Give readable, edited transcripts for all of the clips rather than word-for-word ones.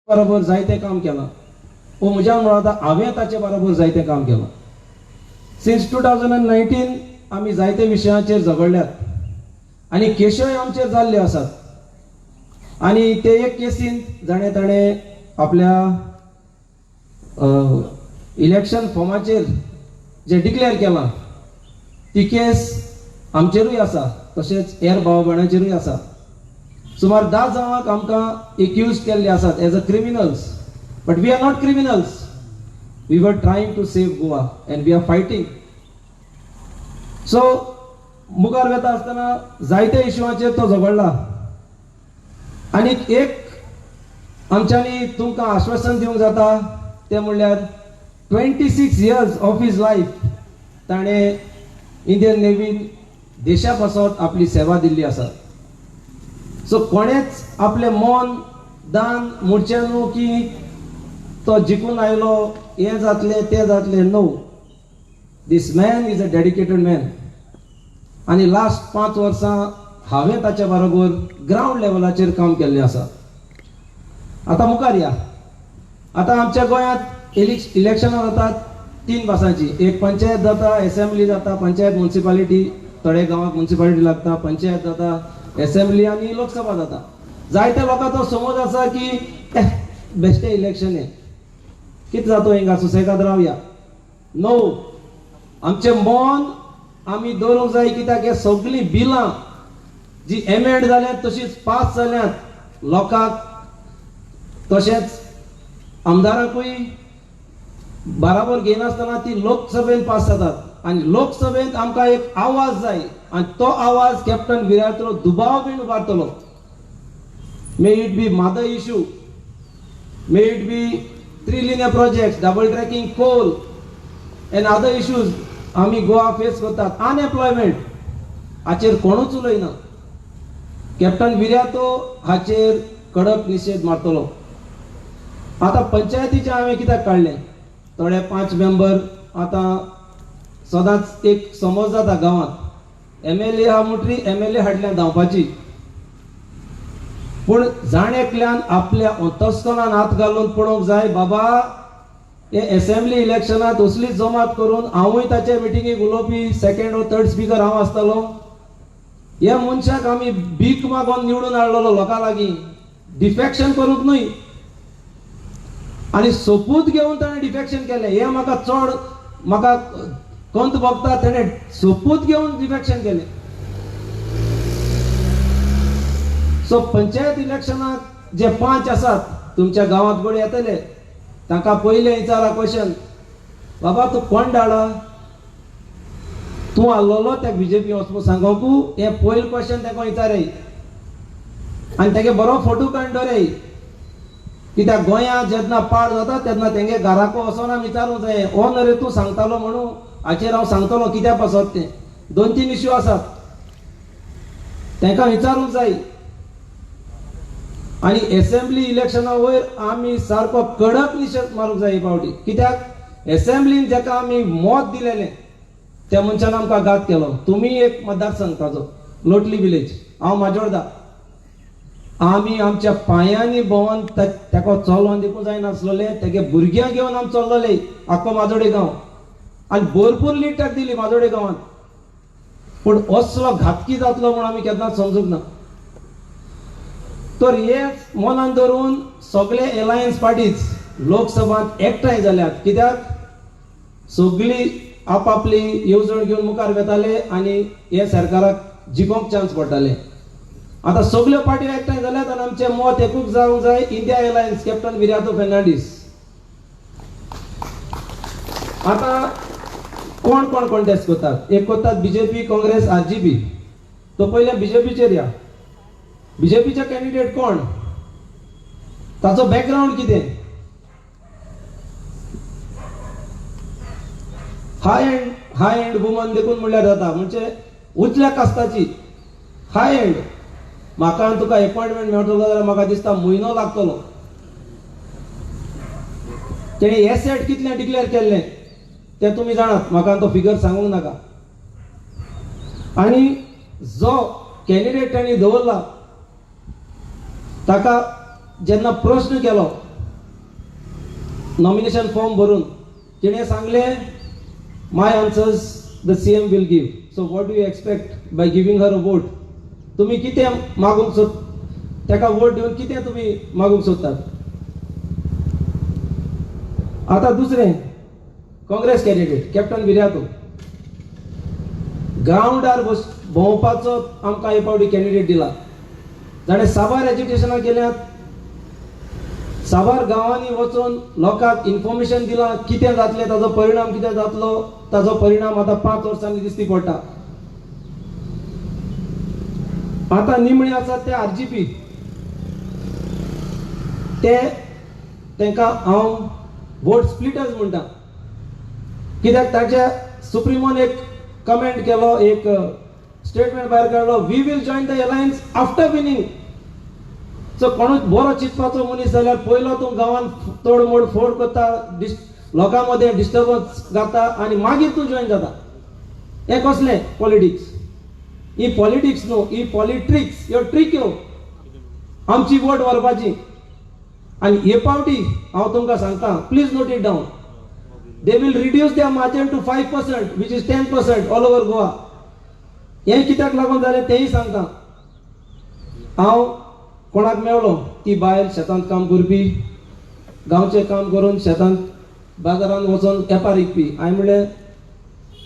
बरोबर जायते काम केलां वो म्हज्या मुळांत हांवें ताचे बरोबर जायते काम केलां. सिन्स 2019 आमी जायते विशयांचेर झगडल्यात आनी केसोय आमचेर जाल्ल्यो आसात आनी ते एक केसींत ताणें आपल्या इलेक्शन फॉर्माचेर जे डिक्लेअर केलां ती केस आमचेरूय आसा तशेंच हेर भाव भयणांचेरूय आसा. सुमार 10 जाणांक आमकां एक्यूज केल्ले आसात as a criminals, but we are not criminals. We were trying to save Goa and we are fighting. So मुखार वेता आसतना जायते इश्यूआचेर तो झगडला आनी एक आमच्यांनी तुमकां आश्वासन दिवंक जाता तें म्हणल्यार 26 years ऑफ हीज लायफ ताणें इंडियन नेवीन देशा पासत आपली सेवा दिल्ली आसा. सो कोणेच आपले मन दान मोडचें न्हू की तो जिखून आयलो हें जातलें तें जातलें. No, this man is a dedicated man. आनी लास्ट 5 वर्सां हांवें ताच्या बरोबर ग्रावंड लेवलाचेर काम केल्लें आसा. आतां मुखार या. आतां आमच्या गोंयांत इलेक्शनां जातात 3 भासांची. एक पंचायत जाता, असेंब्ली जाता, पंचायत म्युनिसिपालिटी, थोडे गांवांक म्युनिसिपालिटी लागता, पंचायत जाता, असेंब्ली आनी लोकसभा जाता. जायत्या लोकांचो समज आसा की बेश्टें इलेक्शन हें कितें जाता हिंगा सुसेगाद रावया. नो, आमचें मन आमी दवरूंक जाय कित्याक हे सगळीं बिलां जी एमेंड जाल्यात तशीच पास जाल्यात लोकांक तशेंच आमदारांकूय बराबर घेयनासतना ती लोकसभेन पास जातात आनी लोकसभेंत आमकां एक आवाज जाय आनी तो आवाज कॅप्टन विराटलो दुबाव बीन उबारतलो. मे इट बी मादर issue, may it be 3 linear projects, double tracking coal and other issues आमी गोवा फेस करतात. अनएम्प्लॉयमेंट हाचेर कोणूच उलयना. कॅप्टन विराटो हाचेर कडक निशेध मारतलो. आतां पंचायतीचें हांवें कित्याक काडलें, थोडे 5 मेंबर आतां सदांच एक समज जाता गांवांत MLA हा मुटरी MLA हाडल्या धांवपाची. पूण जाण एकल्यान आपल्या अंतस्कनान हात घालून पळोवंक जाय बाबा हे असेंब्ली इलेक्शनांत असली जमात करून हांवूय ताचे मिटिंगेक उलोवपी सेकंड वा थर्ड स्पीकर हांव आसतालो. ह्या मनशाक आमी भीक मागोन निवडून हाडलेलो लोकां लागीं, डिफेक्शन करूंक न्हय. आनी सोपूत घेवन ताणें डिफेक्शन केलें. हें म्हाका कंत भोगता ताणें सोपूत घेवन डिफेक्शन केलें. सो पंचायत इलेक्शनाक जे 5 आसात तुमच्या गांवांत कोण येतले तांकां पयलें विचारा क्वेश्चन, बाबा तूं कोण धाडा, तूं आसलोलो त्या BJP वचपा सांगोकू. हें पयलें क्वेश्चन ताका विचारय आनी तागे बरो फोटो काडून दवरय. कित्याक गोंयांत जेन्ना पाड जाता तेन्ना तेंगे घराको वचोन विचारूंक जाय हो न रे तूं सांगतालो म्हणून हाचेर हांव सांगतलो कित्याक पासत तें. 2-3 इश्यू आसात तांकां विचारूंक जाय. आनी असेंब्ली इलेक्शना वयर आमी सारको कडक निशेध मारूंक जाय पावटी. कित्याक असेंब्लीन जेका आमी मत दिलेलें त्या मनशान आमकां घात केलो. तुमी एक मतदारसंघ ताजो लोटली विलेज, हांव माजोर्डा. आमी आमच्या पांयांनी भोंवन ताका चलोन देखून जायनासलोले. तेगे भुरग्यांक घेवन आमी चल्लोले आख्खो माजोडे गांव आनी भरपूर लीड ताका दिली माजोडे गांवांत. पूण असलो घातकी जातलो म्हूण आमी केन्नाच समजूंक ना. तर हे मनान धरून सगळे एलायन्स पार्टीज लोकसभांत एकठांय जाल्यात. कित्याक सगळीं आपापली येवजण घेवन मुखार वेताले आनी हे सरकाराक जिखोवंक चान्स पडटाले. आतां सगळ्यो पार्टी एकठांय जाल्यात आनी आमचें मत एकूच जावंक जाय, इंडिया एलायन्स कॅप्टन विराटो फेर्नांडीस. आतां कोण कोण कॉन्टेस्ट करतात, एक करतात BJP, काँग्रेस, RGP. तो पयले BJPचेर या. BJPचे कॅन्डिडेट कोण, ताचो बॅकग्राऊंड कितें, हाय एंड वुमन देखून म्हणल्यार जाता, म्हणजे उंचल्या कास्ताची हाय एंड. म्हाका तुका अपॉइंटमेंट मेळटलो जाल्यार म्हाका दिसता म्हयनो लागतलो. तेणी एसेट कितलें डिक्लेअर केल्लें तें तुमी जाणात, म्हाका तो फिगर सांगूंक नाका. आनी जो कॅन्डिडेट ताणी दवरला ताका जेन्ना प्रश्न केलो नॉमिनेशन फॉर्म भरून तिने सांगले my answers the CM will give. So what do you expect by giving her a vote? तुम्ही किती मागूंक त्याका वोट दिवन किती तुम्ही मागूंक सोदतात? आता दुसरे काँग्रेस कॅन्डिडेट कॅप्टन विर्यातो ग्राउंडार भोंवपाचो आमकां हे पावटी कॅन्डिडेट दिला. जाणें साबार एज्युकेशनाक गेल्यात, साबार गांवांनी वचून लोकांक इन्फॉर्मेशन दिला कितें जातलें, ताजो परिणाम कितें जातलो. ताजो परिणाम आतां 5 वर्सांनी दिसती पडटा. आतां निमणे आसात ते RGP, तेंकां हांव वोट स्प्लिटर्स म्हणटा. कित्याक ताच्या सुप्रिमोन एक कमेंट केलो, एक स्टेटमेंट भायर काडलो, we will join the alliance after winning. So कोणूच बरो चिंतपाचो मनीस जाल्यार पयलो तूं गांवांत तोडमोड फोड करता, लोकां मदें डिस्टर्बन्स जाता आनी मागीर तूं जॉइन जाता. हें कसलें पॉलिटिक्स? ही पॉलिटिक्स न्हू, ही पॉलिट्रिक्स, ह्यो ट्रिक ह्यो आमची वोट व्हरपाची. आनी हे पावटी हांव तुमकां सांगता, please note it down, they will reduce their margin to 5% which is 10% all over Goa. हें कित्याक लागून जालें तेंय सांगता. हांव कोणाक मेळ्ळो, ती बायल शेतांत काम करपी, गांवचें काम करून शेतांत बाजारांत वचून येपार विकपी. हांवें म्हणलें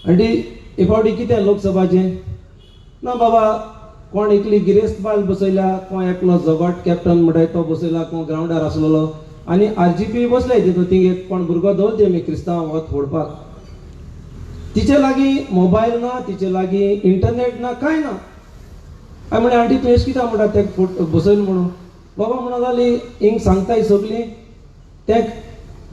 आंटी हे फावटी कितें लोकसभाचें? ना बाबा, कोण एकली गिरेस्त बायल बसयल्या, कोण एकलो झगट कॅप्टन म्हणटाय तो बसयला, कोण ग्राउंडार आसलेलो आनी RGP बसले तितून. थिंग कोण भुरगो दवरते मी क्रिस्तांव वत फोडपाक. तिचे लागीं मोबायल ना, तिचे लागीं इंटरनेट ना, कांय ना. हांवें म्हणलें आंटी तूं एश कित्याक म्हणटा ते बसयलें म्हणून? बाबा म्हणून जाली हिंग सांगताय सगळीं ते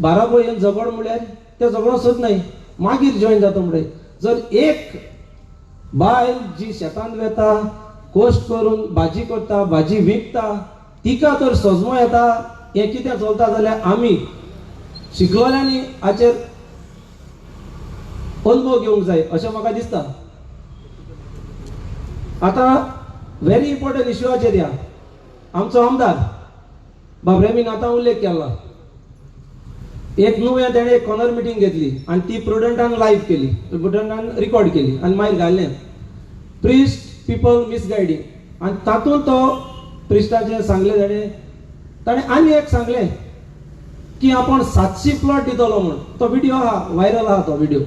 बाराबो येवन झगड म्हळ्यार ते झगडो सोदनाय, मागीर जॉइन जाता म्हणटाय. जर एक बायल जी शेतांत वेता, कोस्ट करून भाजी करता, भाजी विकता, तिका तर सजमो येता, हें कितें चलता जाल्यार आमी शिकलोल्यांनी हाचेर अनुभव घेवंक जाय अशें म्हाका दिसता. आतां व्हेरी इम्पॉर्टंट इश्यूचेर या. आमचो आमदार बाबरेमीन आतां उल्लेख केला. एक नुवें तेणें एक कॉर्नर मिटींग घेतली आनी ती प्रुडंटान लायव्ह केली, प्रुडंटान रिकॉर्ड केली आनी मागीर घालें प्रिस्ट पीपल मिसगायडींग. आनी तातूंत तो प्रिस्टाचें सांगलें ताणें आनी एक सांगलें की आपण 700 प्लॉट दितलो म्हण. तो व्हिडिओ आहा, व्हायरल आहा तो व्हिडिओ.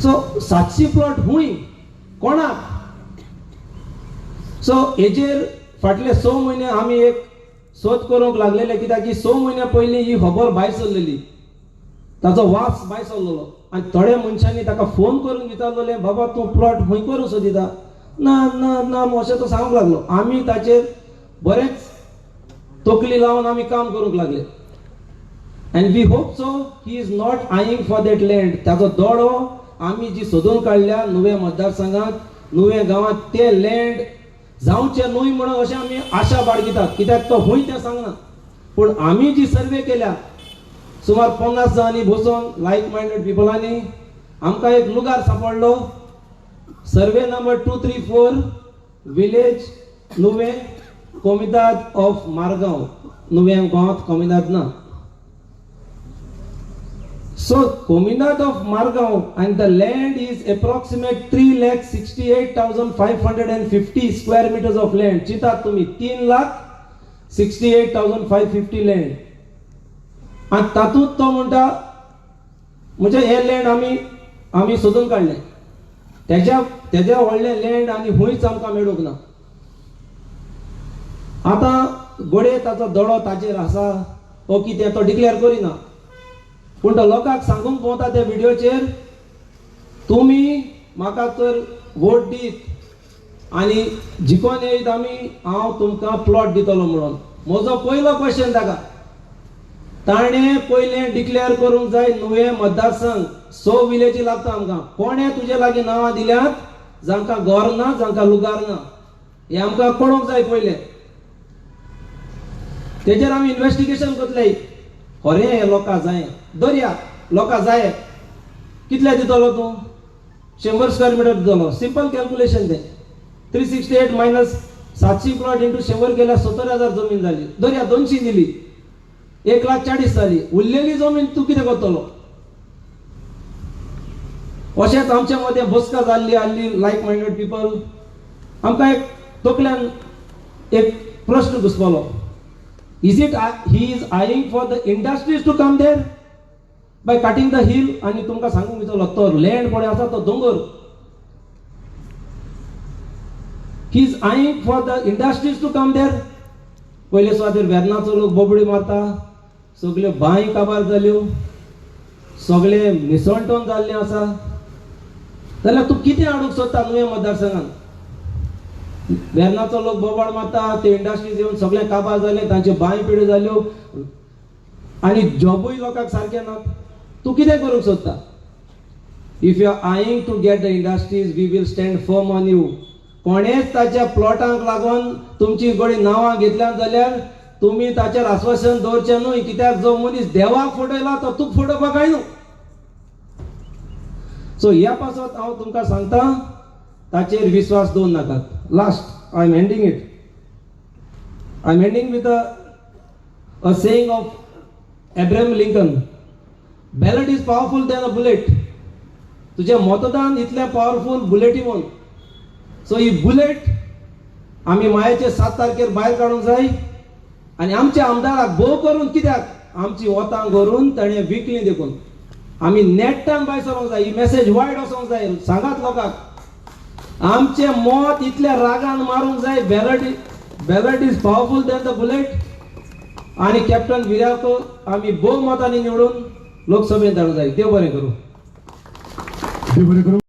सो 700 प्लॉट हुंय कोणाक? सो हेजेर फाटले 6 म्हयने आमी एक सोद करूंक लागलेले, कित्याक की 6 म्हयन्या पयलीं ही खबर भायर सरलेली, ताचो वास भायर सरलेलो. आनी थोड्या मनशांनी ताका फोन करून विचारलेले, बाबा तूं प्लॉट खंय करूं सोदिता? ना ना ना अशें तो सांगूंक लागलो. आमी ताचेर बरेंच तकली लावन आमी काम करूंक लागले. And we hope so he is not eyeing for that land. ताचो दोडो आमी जी सोदून काडल्या नुवें मतदारसंघांत, नुवें गांवांत, ते लँड जावचे न्हय म्हणून अशें आमी आशा बाळगितात. कित्याक तो हूंय तें सांगना. पूण आमी जी सर्वे केल्या सुमार 50 जाणांनी बसून लायक मायंडेड पिपलांनी, आमकां एक लुगार सांपडलो. सर्वे नंबर 234 विलेज नुवें कोमिदाद ऑफ मारगांव. नुवें गांवांत कोमिदाद ना. So Comunidad of Margaon and the land is approximate 3,68,550 square meters of land. चितात तुम्ही 3,68,550 land. आणि तातूंत तो म्हणटा म्हणजे हे लँड आमी सोदून काडले. तेज्या व्हडले लँड आनी हुंयच आमकां मेळूंक ना. आतां गोडे ताचो दोडो ताचेर आसा ओ कितें तो डिक्लेअर करिना. पूण तो लोकांक सांगूंक पोवता त्या व्हिडिओचेर, तुमी म्हाका तर वोट दीत आनी जिखोन येयत हांव तुमकां प्लॉट दितलो म्हणून. म्हजो पयलो क्वेश्चन ताका, ताणें पयलें डिक्लेअर करूंक जाय नुवें मतदारसंघ 6 विलेजी लागता आमकां. कोणें तुजे लागीं नांवां दिल्यात जांकां घर ना, जांकां लुगार ना, हें आमकां कळोवंक जाय पयलें. तेजेर आमी इन्व्हेस्टिगेशन करतले. खरें हे लोकां जाय, दर्या लोकां जाय. कितले दितलो तूं? 100 स्क्वेअर मिटर दितलो. सिंपल कॅल्क्युलेशन तें. 368 मायनस 700 प्लॉट इंटू 100 केल्यार 70,000 जमीन जाली. दर्या 200 दिली. 1,40,000 जाली. उरलेली जमीन तूं कितें करतलो? अशेंच आमच्या मदें बसका जाल्ली आसली लायक मायंडेड पीपल. आमकां एक तकल्यान एक प्रश्न घुसपलो. Is it he is eyeing for the industries to come there by cutting the hill? आनी तुमकां सांगूंक विचारलो तो लँड पळय आसा तो दोंगर. He is eyeing for the industries to come there. पयले सुवातेर वेर्नाचो लोक बोबडी मारता, सगल्यो बांय काबार जाल्यो, सगळे मिसळटोन जाल्लें आसा. जाल्यार तूं कितें हाडूंक सोदता नुवें मतदारसंघात? वेर्नाचो लोक बोबाड मारता, ते इंडस्ट्रीज येवन सगळें काबार जालें, तांच्यो बांय पिड्यो जाल्यो आनी जॉबूय लोकांक सारकें नात. तूं कितें करूंक सोदता? If you are eyeing to get the industries we will stand firm on you. कोणेच ताच्या प्लॉटांक लागून तुमची गोडी नांवां घेतल्यात जाल्यार तुम्ही ताचेर आश्वासन दवरचें न्हय. कित्याक जो मनीस देवाक फटयला तो तुका फटोवपाक काय न्हू. सो ह्या पासत हांव तुमकां सांगता, ताचेर विश्वास दवरूं नाकात. Last I am ending it. I am ending with a saying of Abraham Lincoln. Ballot is powerful than a bullet. तुजें मतदान इतलें पॉवरफुल बुलेटी म्हूण. सो ही बुलेट आमी मायेचे 7 तारखेर भायर काडूंक जाय आनी आमच्या आमदाराक भोव करून, कित्याक आमची वतां करून ताणें विकलीं देखून. आमी नेट्टान भायर सरोंक जाय. ही मेसेज वायड वचोंक जाय. सांगात लोकांक आमचें मत इतल्या रागान मारूंक जाय. Ballot is powerful than the bullet. आनी कॅप्टन विराको आमी भोव मतांनी निवडून लोकसभेत धाडूंक जाय. देव बरें करूं.